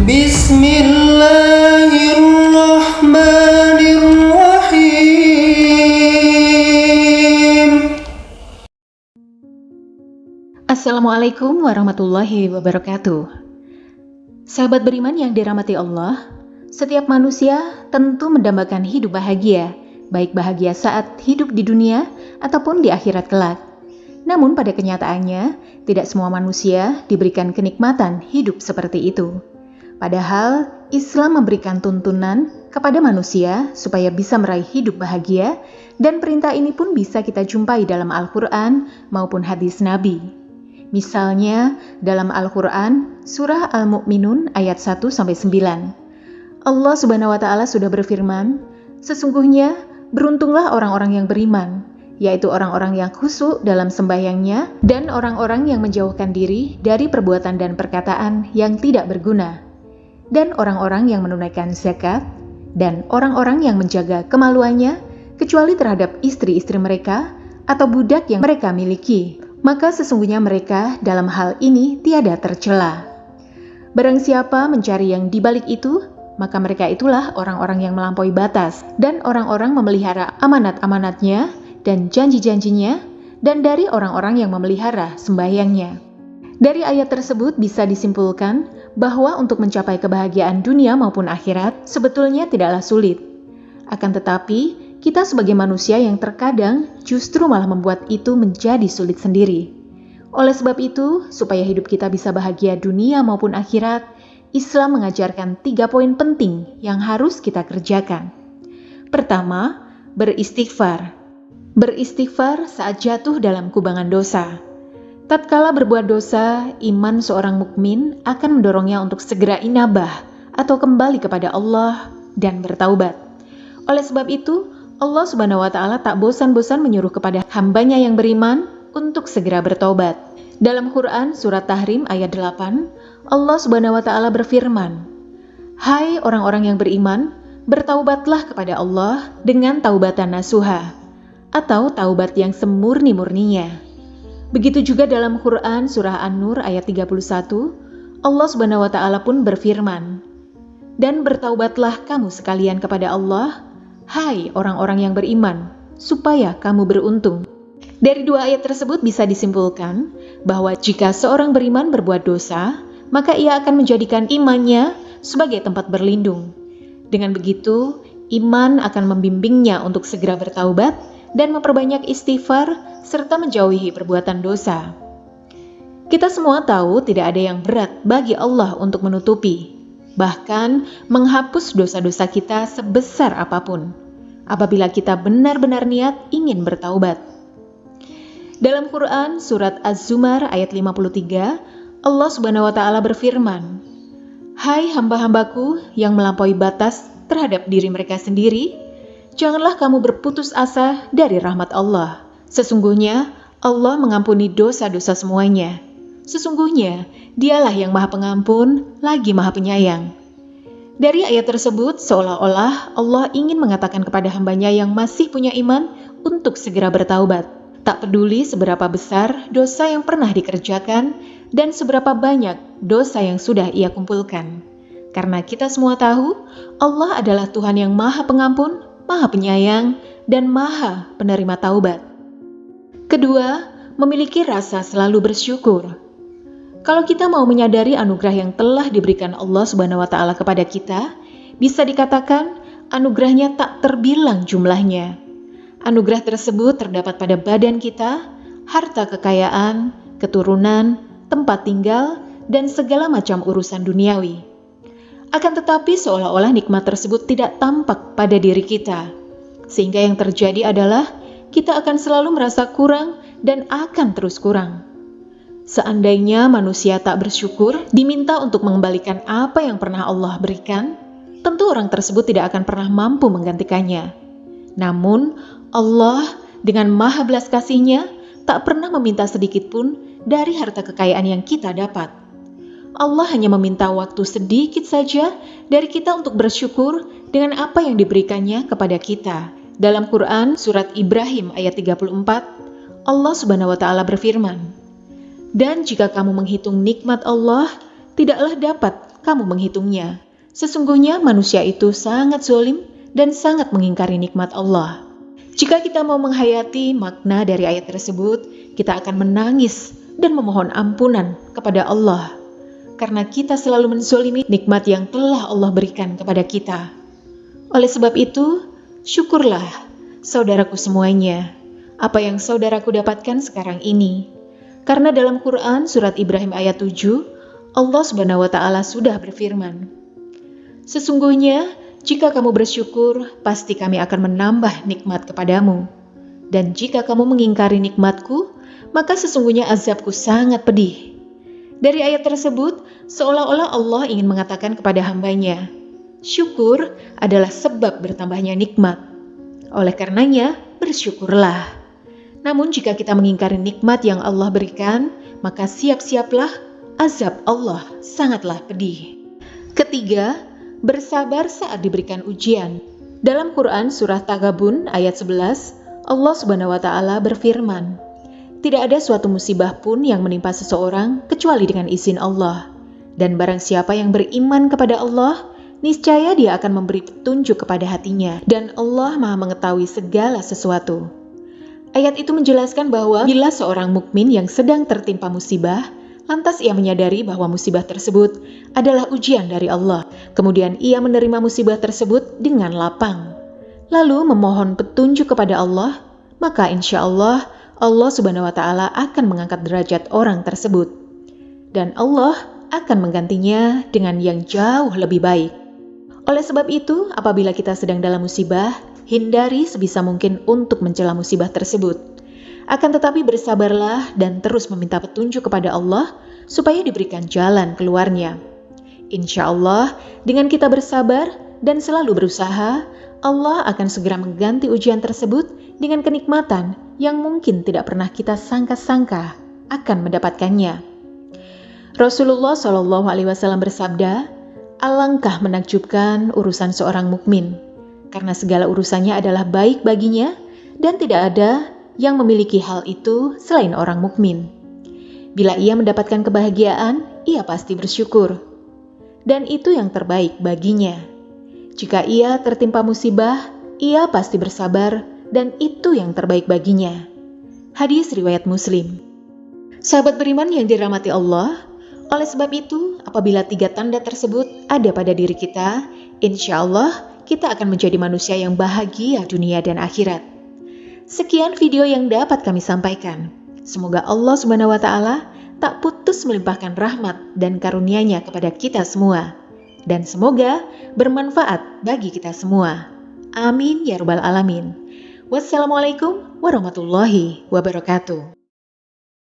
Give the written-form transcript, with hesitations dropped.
Bismillahirrahmanirrahim. Assalamualaikum warahmatullahi wabarakatuh. Sahabat beriman yang dirahmati Allah, setiap manusia tentu mendambakan hidup bahagia, baik bahagia saat hidup di dunia ataupun di akhirat kelak. Namun pada kenyataannya, tidak semua manusia diberikan kenikmatan hidup seperti itu. Padahal Islam memberikan tuntunan kepada manusia supaya bisa meraih hidup bahagia, dan perintah ini pun bisa kita jumpai dalam Al-Quran maupun hadis Nabi. Misalnya dalam Al-Quran, surah Al-Mu'minun ayat 1-9. Allah Subhanahu wa Ta'ala sudah berfirman, "Sesungguhnya beruntunglah orang-orang yang beriman, yaitu orang-orang yang khusyuk dalam sembahyangnya dan orang-orang yang menjauhkan diri dari perbuatan dan perkataan yang tidak berguna, dan orang-orang yang menunaikan zakat, dan orang-orang yang menjaga kemaluannya, kecuali terhadap istri-istri mereka atau budak yang mereka miliki. Maka sesungguhnya mereka dalam hal ini tiada tercela. Barang siapa mencari yang dibalik itu, maka mereka itulah orang-orang yang melampaui batas, dan orang-orang memelihara amanat-amanatnya dan janji-janjinya, dan dari orang-orang yang memelihara sembahyangnya." Dari ayat tersebut bisa disimpulkan bahwa untuk mencapai kebahagiaan dunia maupun akhirat sebetulnya tidaklah sulit. Akan tetapi, kita sebagai manusia yang terkadang justru malah membuat itu menjadi sulit sendiri. Oleh sebab itu, supaya hidup kita bisa bahagia dunia maupun akhirat, Islam mengajarkan 3 poin penting yang harus kita kerjakan. Pertama, beristighfar. Beristighfar saat jatuh dalam kubangan dosa. Tatkala berbuat dosa, iman seorang mukmin akan mendorongnya untuk segera inabah atau kembali kepada Allah dan bertaubat. Oleh sebab itu, Allah Subhanahu wa Ta'ala tak bosan-bosan menyuruh kepada hambanya yang beriman untuk segera bertaubat. Dalam Quran surat Tahrim ayat 8, Allah Subhanahu wa Ta'ala berfirman, "Hai orang-orang yang beriman, bertaubatlah kepada Allah dengan taubatan nasuha," atau taubat yang semurni-murninya. Begitu juga dalam Quran surah An-Nur ayat 31, Allah Subhanahu wa Ta'ala pun berfirman, "Dan bertaubatlah kamu sekalian kepada Allah, hai orang-orang yang beriman, supaya kamu beruntung." Dari 2 ayat tersebut bisa disimpulkan bahwa jika seorang beriman berbuat dosa, maka ia akan menjadikan imannya sebagai tempat berlindung. Dengan begitu, iman akan membimbingnya untuk segera bertaubat dan memperbanyak istighfar serta menjauhi perbuatan dosa. Kita semua tahu tidak ada yang berat bagi Allah untuk menutupi, bahkan menghapus dosa-dosa kita sebesar apapun, apabila kita benar-benar niat ingin bertaubat. Dalam Quran surat Az-Zumar ayat 53, Allah Subhanahu wa Ta'ala berfirman, "Hai hamba-hambaku yang melampaui batas terhadap diri mereka sendiri, janganlah kamu berputus asa dari rahmat Allah. Sesungguhnya Allah mengampuni dosa-dosa semuanya. Sesungguhnya Dialah yang Maha Pengampun lagi Maha Penyayang." Dari ayat tersebut seolah-olah Allah ingin mengatakan kepada hambanya yang masih punya iman untuk segera bertaubat. Tak peduli seberapa besar dosa yang pernah dikerjakan dan seberapa banyak dosa yang sudah ia kumpulkan. Karena kita semua tahu Allah adalah Tuhan yang Maha Pengampun, Maha Penyayang, dan Maha Penerima Taubat. Kedua, memiliki rasa selalu bersyukur. Kalau kita mau menyadari anugerah yang telah diberikan Allah Subhanahu wa Ta'ala kepada kita, bisa dikatakan anugerahnya tak terbilang jumlahnya. Anugerah tersebut terdapat pada badan kita, harta kekayaan, keturunan, tempat tinggal, dan segala macam urusan duniawi. Akan tetapi seolah-olah nikmat tersebut tidak tampak pada diri kita, sehingga yang terjadi adalah kita akan selalu merasa kurang dan akan terus kurang. Seandainya manusia tak bersyukur, diminta untuk mengembalikan apa yang pernah Allah berikan, tentu orang tersebut tidak akan pernah mampu menggantikannya. Namun, Allah dengan maha belas kasih-Nya tak pernah meminta sedikit pun dari harta kekayaan yang kita dapat. Allah hanya meminta waktu sedikit saja dari kita untuk bersyukur dengan apa yang diberikannya kepada kita. Dalam Quran surat Ibrahim ayat 34, Allah Subhanahu wa Ta'ala berfirman, "Dan jika kamu menghitung nikmat Allah, tidaklah dapat kamu menghitungnya. Sesungguhnya manusia itu sangat zalim dan sangat mengingkari nikmat Allah. Jika kita mau menghayati makna dari ayat tersebut, kita akan menangis dan memohon ampunan kepada Allah. Karena kita selalu menzalimi nikmat yang telah Allah berikan kepada kita. Oleh sebab itu, syukurlah saudaraku semuanya, apa yang saudaraku dapatkan sekarang ini. Karena dalam Quran surat Ibrahim ayat 7, Allah Subhanahu wa Ta'ala sudah berfirman, "Sesungguhnya jika kamu bersyukur, pasti kami akan menambah nikmat kepadamu. Dan jika kamu mengingkari nikmatku, maka sesungguhnya azabku sangat pedih." Dari ayat tersebut, seolah-olah Allah ingin mengatakan kepada hambanya, syukur adalah sebab bertambahnya nikmat. Oleh karenanya, bersyukurlah. Namun jika kita mengingkari nikmat yang Allah berikan, maka siap-siaplah azab Allah sangatlah pedih. Ketiga, bersabar saat diberikan ujian. Dalam Quran surah Taghabun ayat 11, Allah Subhanahu wa Ta'ala berfirman, "Tidak ada suatu musibah pun yang menimpa seseorang kecuali dengan izin Allah. Dan barang siapa yang beriman kepada Allah, niscaya dia akan memberi petunjuk kepada hatinya. Dan Allah Maha mengetahui segala sesuatu." Ayat itu menjelaskan bahwa bila seorang mukmin yang sedang tertimpa musibah, lantas ia menyadari bahwa musibah tersebut adalah ujian dari Allah. Kemudian ia menerima musibah tersebut dengan lapang, lalu memohon petunjuk kepada Allah, maka insya Allah Subhanahu wa Ta'ala akan mengangkat derajat orang tersebut. Dan Allah akan menggantinya dengan yang jauh lebih baik. Oleh sebab itu, apabila kita sedang dalam musibah, hindari sebisa mungkin untuk mencela musibah tersebut. Akan tetapi bersabarlah dan terus meminta petunjuk kepada Allah supaya diberikan jalan keluarnya. Insya Allah, dengan kita bersabar dan selalu berusaha, Allah akan segera mengganti ujian tersebut dengan kenikmatan yang mungkin tidak pernah kita sangka-sangka akan mendapatkannya. Rasulullah SAW bersabda, "Alangkah menakjubkan urusan seorang mukmin, karena segala urusannya adalah baik baginya dan tidak ada yang memiliki hal itu selain orang mukmin. Bila ia mendapatkan kebahagiaan, ia pasti bersyukur, dan itu yang terbaik baginya. Jika ia tertimpa musibah, ia pasti bersabar, dan itu yang terbaik baginya." Hadis riwayat Muslim. Sahabat beriman yang dirahmati Allah, oleh sebab itu, apabila 3 tanda tersebut ada pada diri kita, insya Allah kita akan menjadi manusia yang bahagia dunia dan akhirat. Sekian video yang dapat kami sampaikan. Semoga Allah Subhanahu wa Ta'ala tak putus melimpahkan rahmat dan karunia-Nya kepada kita semua. Dan semoga bermanfaat bagi kita semua. Amin ya rabbal alamin. Wassalamualaikum warahmatullahi wabarakatuh.